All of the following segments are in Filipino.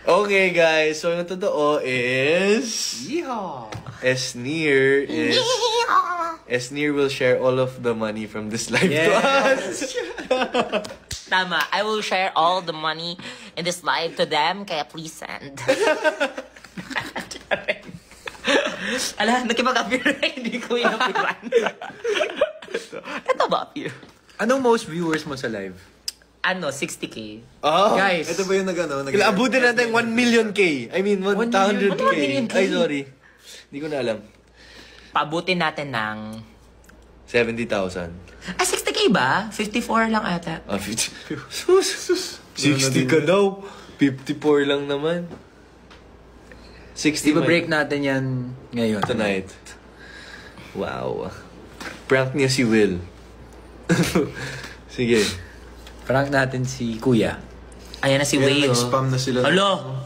Okay, guys. So, yung totoo is... Yeehaw! Esnir will share all of the money from this live to us. Tama. I will share all the money in this live to them, kaya please send. Ala, nakipag-appear na hindi ko inapiran. Ito ba appear? Anong most viewers mo sa live? 60K. Oh, Guys, ito ba yung abutin natin 1 million K. I mean, 100K. 1 million K. Ay, sorry. Hindi ko na alam. Pabutin natin ng... 70,000. 60K ba? 54 lang ata. 60 ka daw. 54 lang naman. 60 Iba-break natin yan ngayon. Tonight. Wow. Prank niya si Will. Sige. Prank natin si Kuya. Ayan na si Way, Nag-spam na sila. Hello!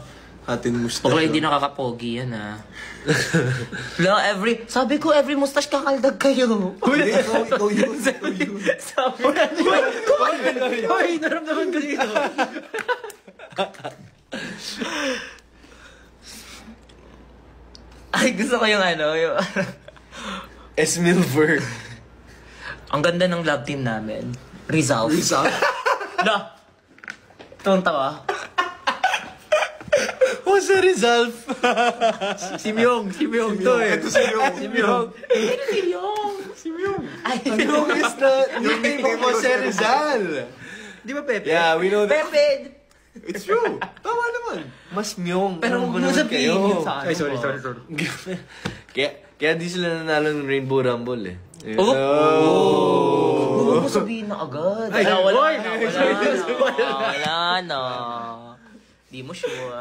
Atin mustache. Pagla hindi nakakapogi yan, Hello, sabi ko, every mustache kakaldag kayo. Ikaw yun. Sabi ko, Hoy, naramdaman ko dito. ay, gusto ko yung yung... Esmilver. Ang ganda ng love team namin. Rizal. La! Itong tawa. What's the result? Si Myong to eh. Ito si Myong. Si Myong. Si Myong. Ay, Yung is the nickname mo si Rizal. Di ba Pepe? Yeah, we know that. Pepe! It's true. Tama naman. Mas Myong. Pero Ano huwag ba mo naman sabihin kayo? yun sa Ay, sorry. Kaya di sila nanalo ng Rainbow Rumble eh. Oh! Huwag mo sabihin na agad. Ay, wala wala na. Di mo sure.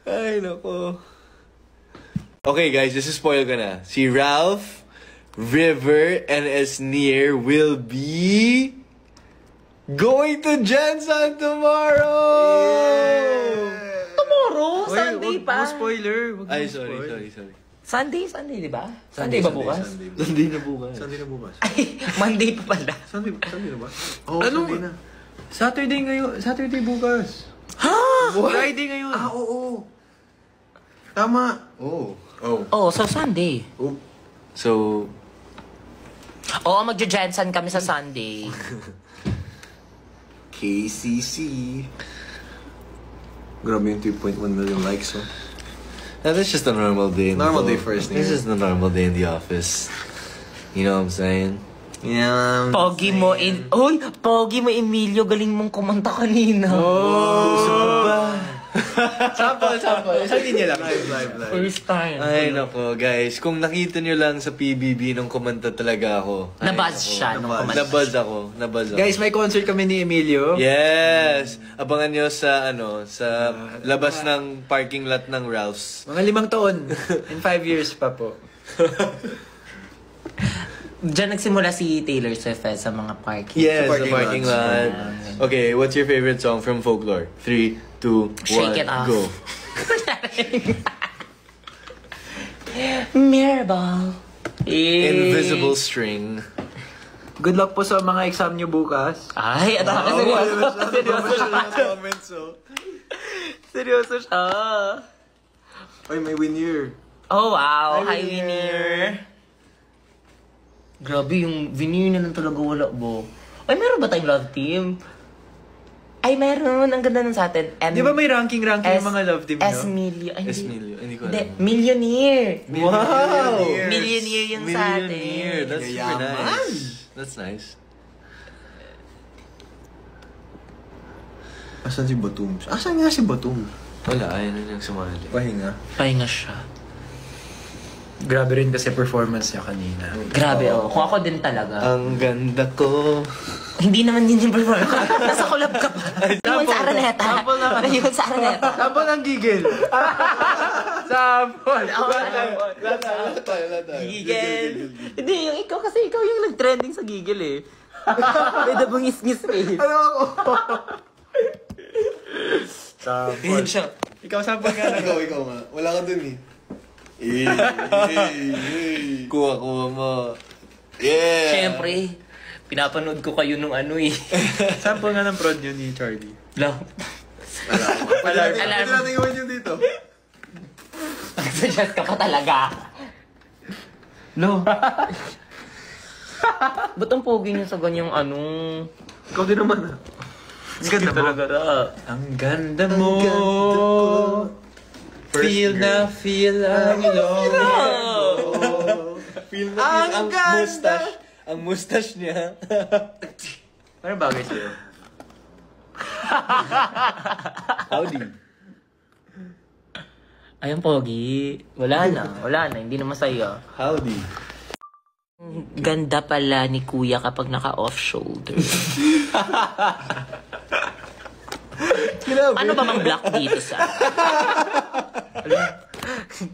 Ay, nako. Okay, guys, this is spoil ka na. Si Ralph, River, and Esnir will be going to Jensen tomorrow! Tomorrow? Sunday pa? spoiler. Ay, sorry. Sunday, di ba? Sunday ba bukas? Sunday na bukas. Sunday na bukas. Ay, Monday pa pala. Sunday na ba? Oo, Ano? Sunday na. Saturday ngayon. Saturday bukas. Ha? Friday ngayon. Oo. Tama. Oo. Oh, so Sunday. So, Oo, magja-Jensen kami sa Sunday. KCC. Grabe yung 3.1 million likes, oh. that's just a normal day. Normal day for Esnir. It's just a normal day in the office. You know what I'm saying? Yeah. Pogi mo, Emilio, galing mong kumanta kanina. Sample. Sabi niya lang. Live. First time. Ay, nako, guys. Kung nakita nyo lang sa PBB nung kumanta talaga ako. Ay, Nabuzz nako. siya nung kumanta. Nabuzz ako. Guys, may concert kami ni Emilio. Yes! Abangan nyo sa, sa labas ng parking lot ng Ralph's. Mga 5 taon. In 5 years pa po. Diyan nagsimula si Taylor Swift sa mga parking. Yes, Sa the parking parking lot. Okay, what's your favorite song from Folklore? 3, 2, 1, Shake it off. go. Mirabelle. Invisible String. Good luck po sa mga exam nyo bukas. Ay, seryoso. Comments, oh. Seryoso siya. Ay, may win year. Oh, wow. Hi, Winnie. Grabe, yung veneer na lang talaga wala bo. Ay, meron ba tayong love team? Ay, meron. Ang ganda nun sa atin. Di ba may ranking yung mga love team nyo? Esmilio. Esmilio. Hindi ko Hindi, alam. Millionaire. Wow! Millionaire yun sa atin. Millionaire. That's super Yayaman. nice. That's nice. Asan si Batum? Asan nga si Batum? Wala, ayun na niyang sumali. Pahinga. Pahinga siya. Grabe rin kasi performance niya kanina. Grabe, Kung ako din talaga. Ang ganda ko. Hindi naman din yung performance. Nasa collab ka pa. Yun sa Araneta. Sample naman. Yun sa Araneta. Sample ng gigil. Sample. Lahat tayo. Gigil. Hindi, yung ikaw kasi ikaw yung nag-trending sa gigil eh. May dabungis-ngis face. Ano ako? Yun siya. Ikaw sample nga na. Ikaw nga. Wala ka dun eh. Kuha mo. Yeah! Siyempre, pinapanood ko kayo nung Sample nga ng prod nyo ni Charlie. Lang. Alarm. Pwede natin iwan yung dito. Nag-suggest ka pa talaga. No. Ba't ang pogi niya sa ganyang anong... Ikaw din naman ah. Ang ganda talaga ra. Ang ganda mo. Feel na feel ang love. Feel na ang mustache. Ang mustache niya. Ano bagay sa'yo? Howdy. Ay, ang pogi. Wala na. Hindi na masaya. Howdy. Ganda pala ni Kuya kapag naka-off shoulder. Ano ba mang black dito sa?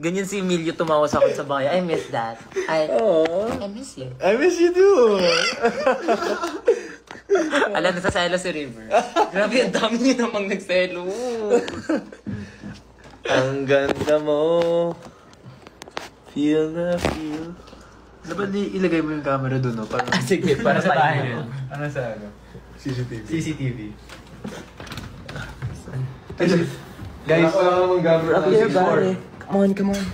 Ganyan si Emilio tumawa sa akin sa bahay. I miss that. I miss you. I miss you too. Alam, nasaselo si River. Grabe, ang dami niyo namang nagselo. Ang ganda mo. Feel na feel. Dapat ilagay mo yung camera doon, no? Para, Sige, para sa bahay mo. Ano sa ano? CCTV. CCTV. Guys, wala ka namang gamit. Rock your body. Come on.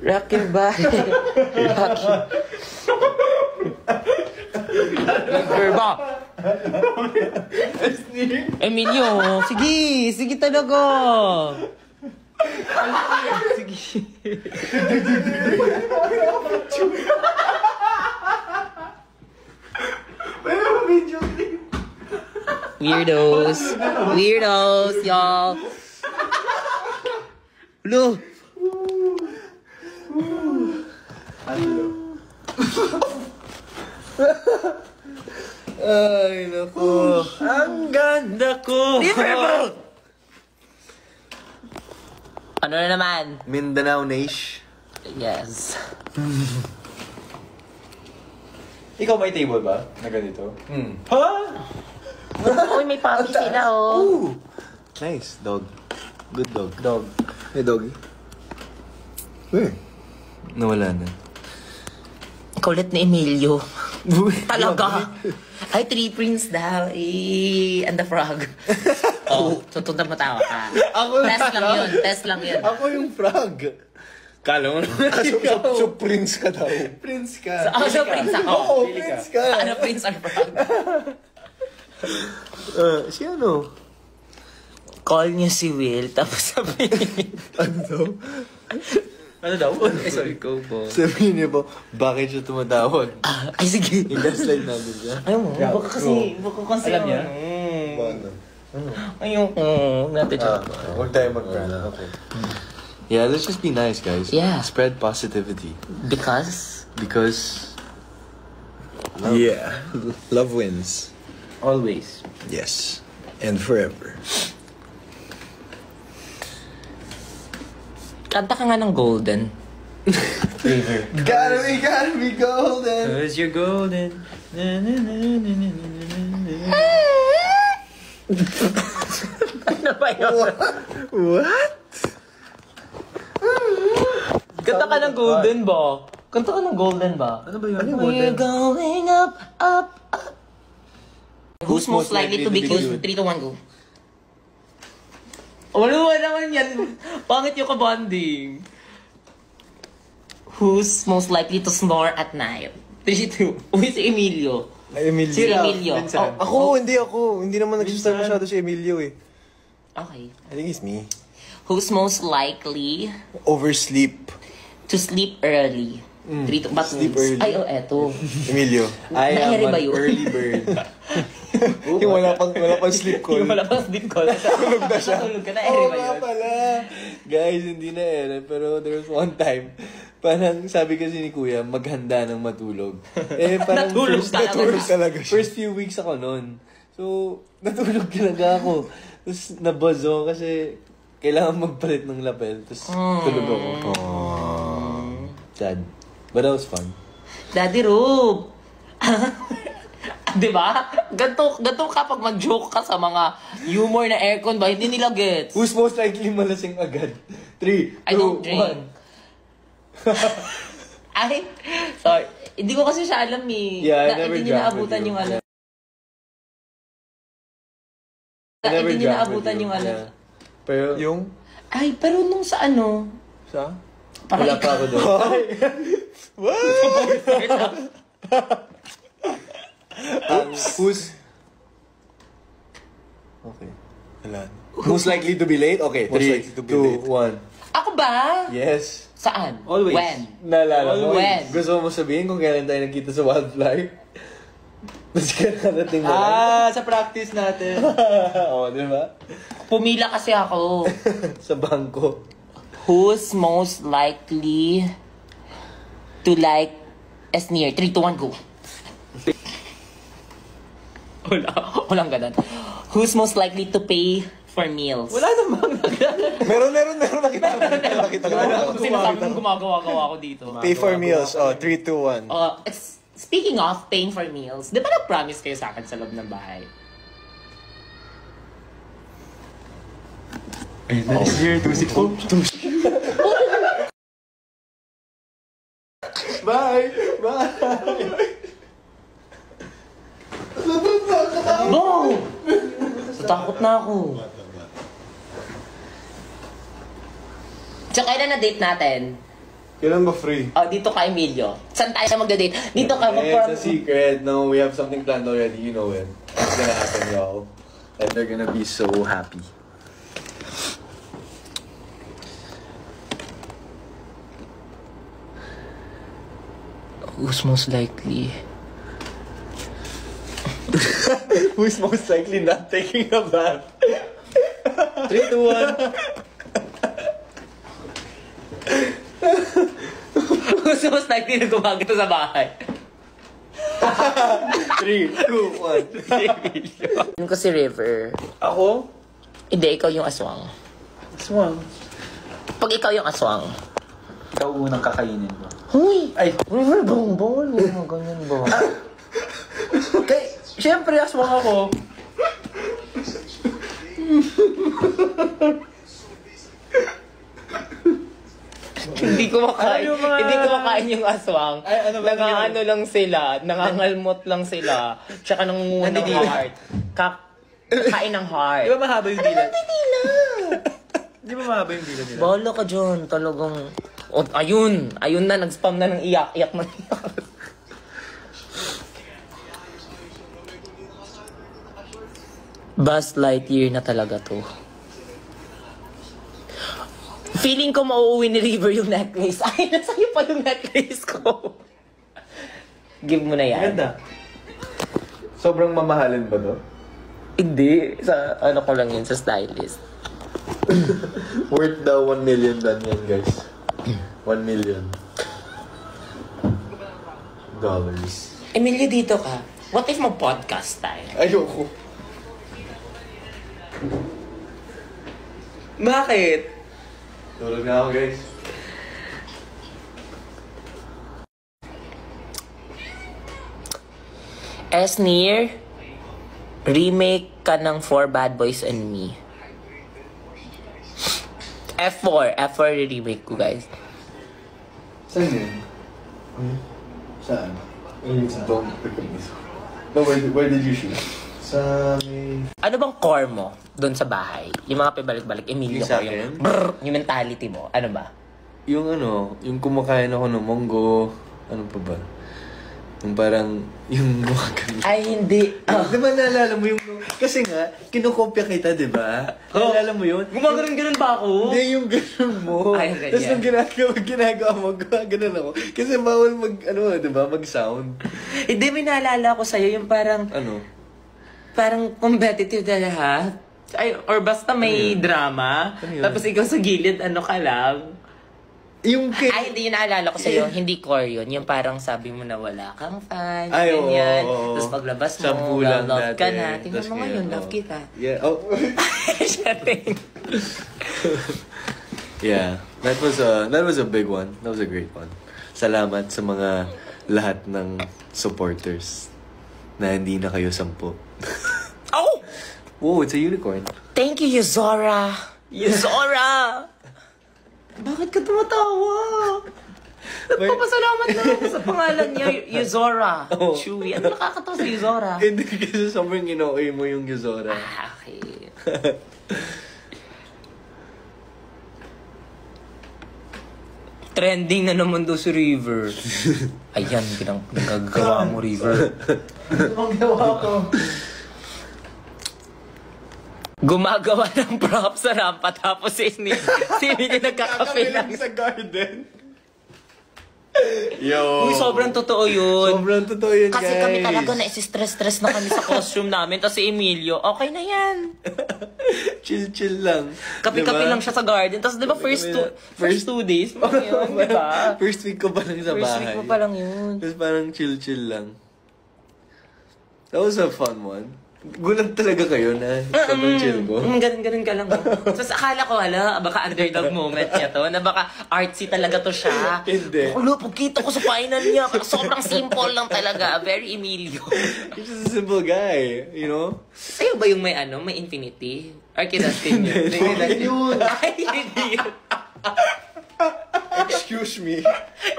Rock your body. Rock Emilio, sige talaga. Sige. Weirdos, y'all. Lo. Ay, naku. Ang ganda ko! Liverpool! Ano na naman? Mindanao Naish. Yes. Ikaw may table ba? Na ganito? Ha? Uy, may puppy sila, oh. Nice. Dog. Good dog. Dog. Hey, doggy. Where? Nawala na. Kulit ni Emilio. Talaga. Ay, three prints daw. And the frog. Oh, tutunda matawa ka. Test lang yun. Ako yung frog. Kala mo naman ikaw. So, prince ka daw. Prince ka. So prince ako. Oo, prince ka. Ano prince or frog? Si ano? Call niya si Will, tapos sabihin. Ano daw? Ano daw? Sorry. Ikaw po. Sabihin niya po, bakit siya tumatawag? Ay, sige. I-gaslight namin siya. Ayaw mo, baka kasi Alam niya? Ayoko. Natin siya. Huwag tayo mag-brand. Okay. Yeah, let's just be nice, guys. Yeah. Spread positivity. Because Yeah. Love wins. always. Yes. And forever. Kanta ka nga ng Golden. Gotta be golden. Cause you're golden. Na, na, na, na, na, na, na. Ano ba yun? What? Kanta ka ng Golden ba? Kanta ka ng Golden ba? Ano ba yun? We're going up, up, up. Who's most likely to be killed? 3, 2, 1, go. Wala naman yan. Pangit yung kabonding. Who's most likely to snore at night? 3, 2. Uy, si Emilio. Ay, Emilio. Si Emilio. Vincent. Oh, Ako. Hindi naman nag-start masyado si Emilio eh. okay. I think it's me. Who's most likely Oversleep. to sleep early? 3, 2, but Sleep early. Ay, oh, eto. Emilio. I am Nahere ba an yun? early bird. Yung wala pang sleep call. Yung wala pang sleep call. Tulog na siya. Tulog ka na, ere ba yun? Pala. Guys, hindi na pero there was one time, parang sabi kasi ni Kuya, maghanda ng matulog. Parang Natulog talaga. First few weeks ako noon. So, natulog talaga ako. Tapos nabuzz ako kasi kailangan magpalit ng lapel. Tapos tulog ako. Sad. But that was fun. Daddy Rube. Diba? Ganto kapag mag-joke ka sa mga humor na aircon ba, hindi nila gets. Who's most likely malasing agad? 3, 2, 1. I don't drink. Ay, sorry. Hindi ko kasi siya alam eh. Yeah, I never Hindi niya drank with naabutan you. yung ano. never Hindi niya drank with naabutan you. yung ano. Yeah. Pero, Yung? Ay, pero nung sa ano, Sa? wala pa ako doon. Who's... Okay. Wala. Most likely to be late? Okay, Most 3, likely to be 2, late. 1. ako ba? Yes. Saan? Always. When? Naalala mo? When? Gusto mo sabihin kung kailan tayo nagkita sa Wildfly? Tapos kararating mo lang. Sa practice natin. Oo, di ba? Pumila kasi ako. Sa bangko. Who's most likely to like Esnir? 3, 2, 1, go. Walang ganun. Who's most likely to pay for meals? Wala namang Meron. Nakita ko. Kung sinasabi mong gumagawa-gawa ko dito. Pay for meals. Oh, 3, 2, 1. Speaking of paying for meals, di ba nag-promise kayo sa akin sa loob ng bahay? Ayun na, Esnir. Tusik ko. Bye! Bye! Go! Natakot na ako. So, kailan na date natin? Kailan ba free? Oh, dito ka, Emilio. Saan tayo magda-date? Dito ka, It's a secret. No, we have something planned already. You know it. It's gonna happen, y'all. And they're gonna be so happy. Who's most likely? Who's most likely not taking a bath? 3, 2, 1. Who's most likely na gumagano sa bahay? 3, 2, 1. Yung ko si River. Ako? Hindi, ikaw yung aswang. Swang. Pag ikaw yung aswang. Ikaw unang kakainin mo. Huy! Ay, River, bongbong. Huwag mo ganyan ba? Okay, syempre aswang ako. Hindi ko makain. Ano yung mga- Hindi ko makain yung aswang. Ay, ano ba Nangaano lang sila. Nangangalmot lang sila. Tsaka nangunguha ng Nandidila. heart. Kain ng heart. Di ba mahaba yung dila? Nandidila. Di ba mahaba yung dila nila? Bahala ka dyan. Talagang... Oh, ayun. Ayun na. Nag-spam na ng iyak. Iyak na iyak. Buzz Lightyear na talaga to. Feeling ko mauuwi ni River yung necklace. Ay, nasa'yo pa yung necklace ko. Give mo na yan. Ganda. Sobrang mamahalin ba to? Hindi. Sa ano ko lang yun, sa stylist. Worth daw 1 million dan yan, guys. 1 million. Dollars. Emilio, dito ka. What if mag-podcast tayo? Ayoko. Bakit? Tulog na ako, guys. Esnir, remake ka ng 4 Bad Boys and Me. F4 remake ko, guys. Saan yun? Saan? Don't pick up this. No, where did you shoot? Sa may... Ano bang core mo doon sa bahay? Yung mga pabalik-balik, Emilio Yung sa ko, yung akin? brrr, yung mentality mo. Ano ba? Yung ano, yung kumakain ako ng monggo, ano pa ba? Yung parang, yung gumagamit. Ay, hindi. Di ba naalala mo yung... Kasi nga, kinukopya kita, di ba? Naalala mo yun? Gumagano'n ba ako? Hindi, yung ganun mo. Ay, ganyan. Tapos nung ginagawa mo, ganun ako. Kasi bawal di ba, mag-sound. Hindi, may naalala ko sa'yo yung parang competitive na lahat. Ay, or basta may drama. Ano yun? Tapos ikaw sa gilid, ano ka lang. Yung Ay, hindi yun naalala ko sa'yo. Hindi core yun. Yung parang sabi mo na wala kang fan. Ay, ganyan. oo. Tapos paglabas mo, Shampoo lang love ka natin. na. Tingnan Tas mo ngayon, ngayon, love oo. kita. Yeah, oh. Sharing. Yeah, that was a big one. That was a great one. Salamat sa mga lahat ng supporters na hindi na kayo 10. Oh! Whoa, it's a unicorn. Thank you, Yuzora. Yuzora! Bakit ka tumatawa? Nagpapasalamat naman ako sa pangalan niya, Yuzora. Oo. Chewy. Ano nakakatawa sa Yuzora? Hindi kasi sobrang ino-oy mo yung Yuzora. Ah, okay. Trending na naman daw si River. Ayan, nagagawa mo, River. Ang gawa ko. Gumagawa ng props sa rampa tapos si Emily nagkakape lang. sa garden. Yo. Uy, sobrang totoo yun. Sobrang totoo yun, Kasi guys. kami talaga na-stress na kami sa costume namin. Tapos si Emilio, okay na yan. Chill lang. Kape-kape lang siya sa garden. Tapos di ba first 2 days pa yun, di ba? First week ko pa lang sa bahay. First week mo pa lang yun. Tapos parang chill lang. That was a fun one. Gulat talaga kayo na sobrang chill ko. Ganun ka lang. So, akala ko, baka underdog moment niya to, na baka artsy talaga to siya. Hindi. Kulo, pagkita ko sa final niya, sobrang simple lang talaga. Very Emilio. He's just a simple guy, you know? Sa'yo ba yung may infinity? Or kinastin yun? Hindi yun. Ay, hindi yun. Excuse me.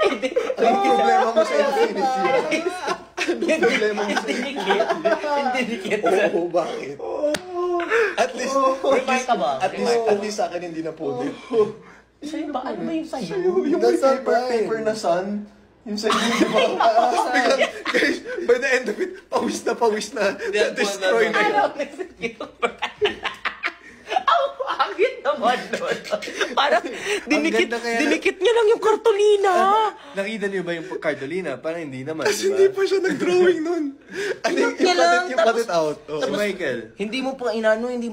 Hindi. Anong problema mo sa infinity? Yung problema mo sa dinikit. Yung dinikit. Oo, bakit? At least, Remarkable. at least sa akin hindi na pudit. Sa'yo ba? Ano ba yung sa'yo? Yung That's not paper na sun, yung sa inyo, di ba? Guys, by the end of it, pawis na. Destroy na yun. Ano? Ang pangit naman nun. Parang ganda kaya- dinikit niya lang yung kartolina. Nakita niyo ba yung Cardolina? Parang hindi naman, Kasi di ba? hindi pa siya nag-drawing nun. Ano yung niya lang, cut it out? Oh. Si Michael. Hindi mo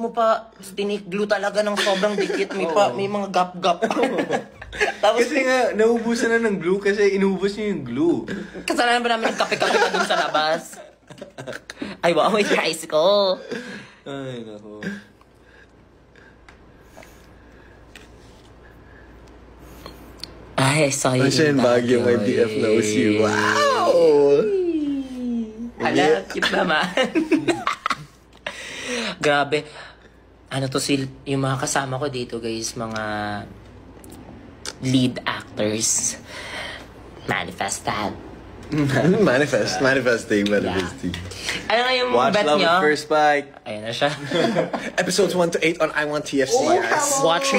pa tiniglue talaga ng sobrang dikit. May mga gap-gap. Tapos, Kasi nga, naubusan na ng glue kasi inubos niyo yung glue. kasalanan ba namin nagkape-kape na dun sa labas? Ay, wow, may tricycle. Ay, nako. Ay, I saw you Kasi in yung Baguio, may BF knows you. Wow! Hala, cute naman. Grabe. Ano to yung mga kasama ko dito, guys, mga lead actors. Manifested. Manifesting. Ano nga yung Watch bet Love nyo? at First Bite. Ayan na siya. Episodes 1 to 8 on I Want TFC. Yes. Watch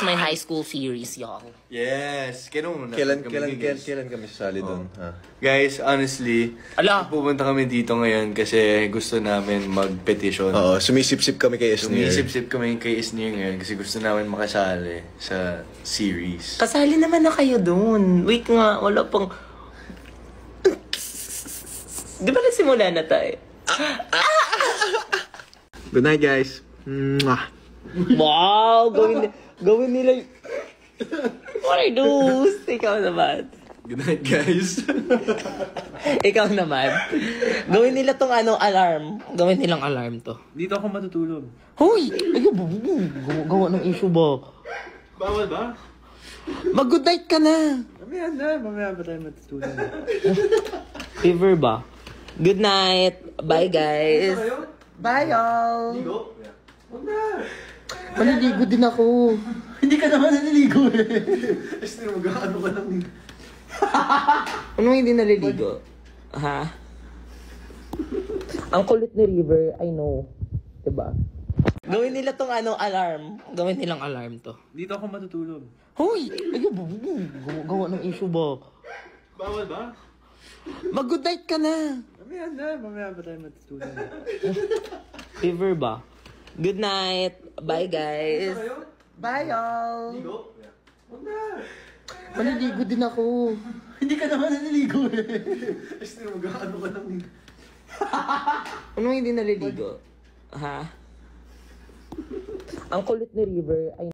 my high school series, y'all. Yes. Kailan Kailan kami sasali doon? Ha? Guys, honestly, Ala. pupunta kami dito ngayon kasi gusto namin mag-petition. Oo, sumisip-sip kami kay Esnir. Sumisip-sip kami kay Isnir ngayon kasi gusto namin makasali sa series. Kasali naman na kayo dun. Wait nga, wala pang... Di ba nagsimula na tayo? Good night, guys. Mwah. Wow! Gawin nila What are those? Ikaw naman. Good night, guys. Ikaw naman. Gawin nila tong alarm. Gawin nilang alarm to. Dito ako matutulog. Hoy! Gawa ng issue ba? Bawal ba? Mag-good night ka na. Mamaya ba tayo matutulog? Fever ba? Good night. Bye, guys. Bye, y'all. Ligo? Huwag na. Maliligo din ako. Hindi ka naman naliligo eh. Esnir, mag-ano ka lang eh. Anong hindi naliligo? Ha? Ang kulit ni River, I know. Diba? Gawin nila tong alarm. Gawin nilang alarm to. Dito ako matutulog. Hoy! Gawa ng issue ba? Bawal ba? Mag-good night ka na. Mamaya ba tayo matutulog? Fever ba? Good night. Bye, guys. Bye, y'all. Ligo? Huwag na. Maliligo din ako. Hindi ka naman naliligo eh. Esnir, mag-ano ka lang eh. Anong hindi naliligo? Ha? Ang kulit ni River, I